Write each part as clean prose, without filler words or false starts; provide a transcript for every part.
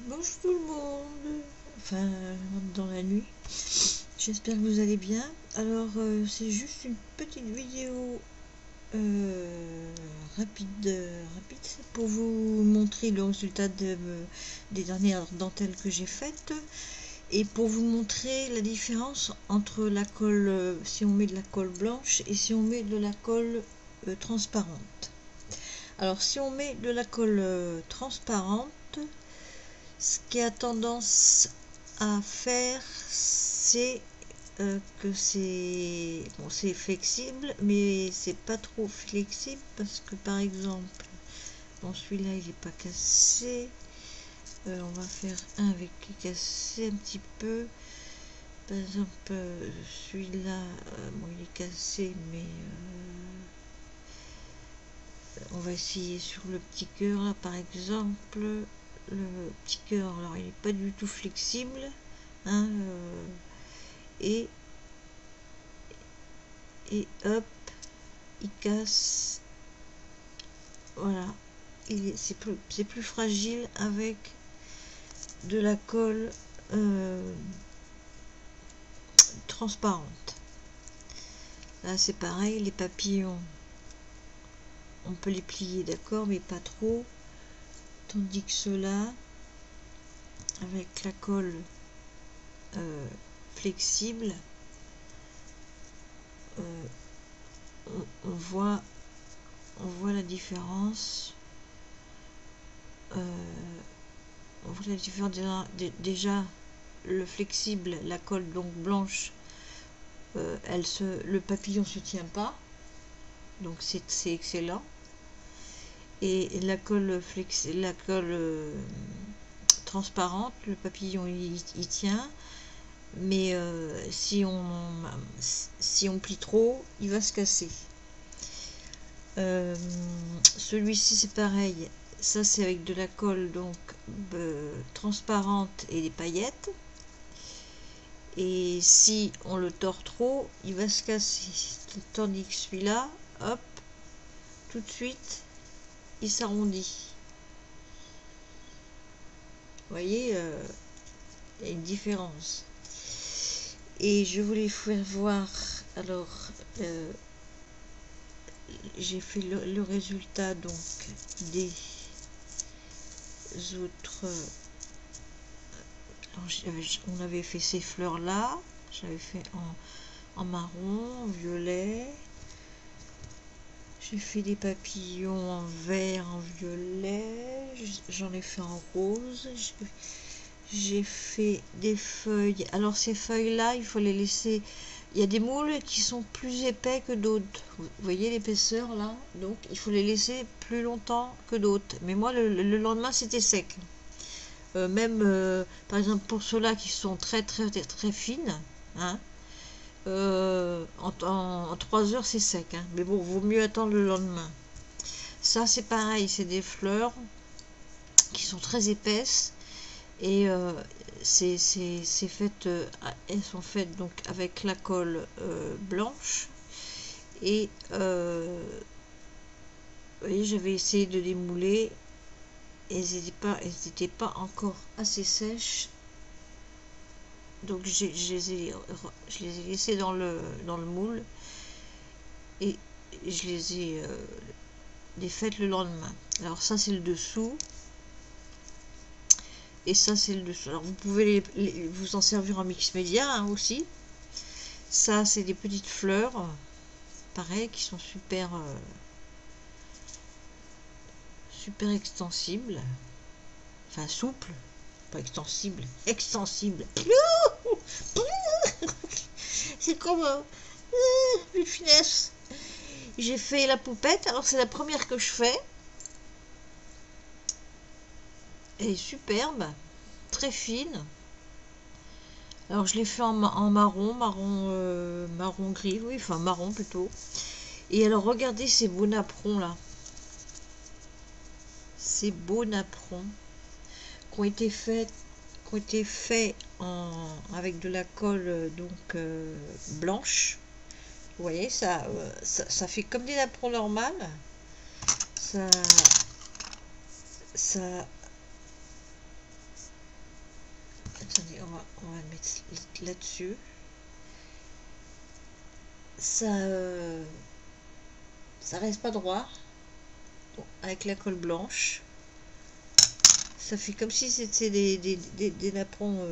Bonjour tout le monde, enfin dans la nuit, j'espère que vous allez bien. Alors c'est juste une petite vidéo rapide pour vous montrer le résultat des dernières dentelles que j'ai faites et pour vous montrer la différence entre la colle, si on met de la colle blanche et si on met de la colle transparente. Alors si on met de la colle transparente, ce qui a tendance à faire, c'est que c'est bon, c'est flexible, mais c'est pas trop flexible parce que par exemple, bon celui-là il est pas cassé, on va faire un avec qui est cassé un petit peu. Par exemple, celui-là, bon il est cassé, mais on va essayer sur le petit cœur là par exemple. Le petit cœur, alors il n'est pas du tout flexible, hein, et hop, il casse. Voilà, c'est plus fragile avec de la colle transparente. Là c'est pareil, les papillons on peut les plier, d'accord, mais pas trop, tandis que ceux-là avec la colle flexible, on voit la différence. On voit la différence déjà, le flexible, la colle donc blanche, le papillon se tient pas, donc c'est excellent. Et la colle transparente, le papillon il tient, mais si on plie trop, il va se casser. Celui-ci c'est pareil, ça c'est avec de la colle donc transparente et des paillettes, et si on le tord trop, il va se casser, tandis que celui-là, hop, tout de suite il s'arrondit. Vous voyez, il y a une différence. Et je voulais faire voir, alors j'ai fait le résultat donc des autres. On avait fait ces fleurs là, j'avais fait en marron, en violet, j'ai fait des papillons en vert, en violet, j'en ai fait en rose, j'ai fait des feuilles. Alors ces feuilles là, il faut les laisser, il y a des moules qui sont plus épais que d'autres, vous voyez l'épaisseur là, donc il faut les laisser plus longtemps que d'autres, mais moi le lendemain c'était sec. Même par exemple pour ceux-là qui sont très fines, hein, en 3 heures c'est sec, hein, mais bon, vaut mieux attendre le lendemain. Ça c'est pareil, c'est des fleurs qui sont très épaisses, et c'est fait, elles sont faites donc avec la colle blanche, et vous voyez, j'avais essayé de les mouler, et elles n'étaient pas encore assez sèches, donc je les ai laissées dans le moule, et je les ai défaites le lendemain. Alors ça c'est le dessous, et ça c'est le dessous. Alors vous pouvez vous en servir en mix média, hein, aussi. Ça c'est des petites fleurs, pareil, qui sont super extensibles, enfin souples, pas extensibles, extensibles. C'est comme une finesse. J'ai fait la poupette, alors c'est la première que je fais. Elle est superbe, très fine. Alors je l'ai fait en marron, marron gris, oui, enfin marron plutôt. Et alors regardez ces beaux napperons là. Ces beaux napperons qui ont été faits avec de la colle donc blanche. Vous voyez, ça fait comme des napperons normales. Ça on va le mettre là-dessus. Ça reste pas droit. Bon, avec la colle blanche, ça fait comme si c'était des napperons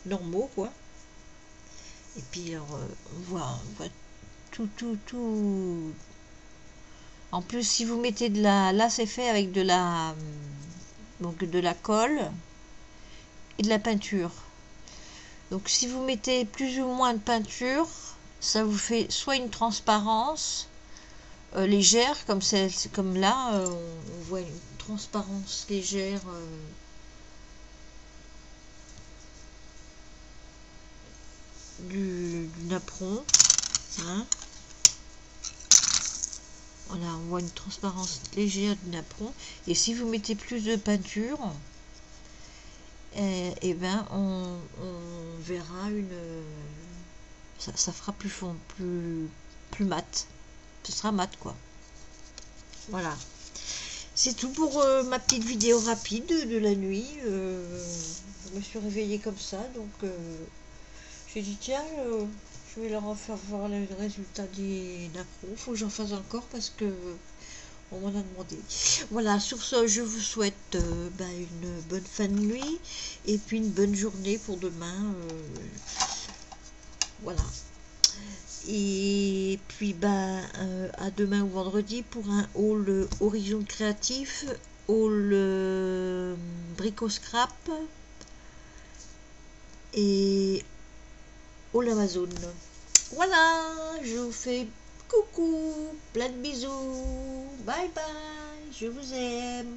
normaux, quoi. Et puis alors, on voit tout. En plus, si vous mettez de la, là c'est fait avec de la, donc de la colle et de la peinture. Donc si vous mettez plus ou moins de peinture, ça vous fait soit une transparence légère, comme là, on voit une transparence légère du napperon. Hein. Voilà, on voit une transparence légère du napperon. Et si vous mettez plus de peinture, et ben on verra ça fera plus fond, plus mat. Ce sera mat, quoi. Voilà. C'est tout pour ma petite vidéo rapide de la nuit. Je me suis réveillée comme ça, donc j'ai dit tiens, je vais leur faire voir le résultat des napperons. Faut que j'en fasse encore parce que on m'en a demandé. Voilà, sur ce, je vous souhaite une bonne fin de nuit et puis une bonne journée pour demain. Voilà. Et puis à demain ou vendredi pour un haul Horizon Créatif, haul Brico Scrap et haul Amazon. Voilà, je vous fais coucou, plein de bisous, bye bye, je vous aime.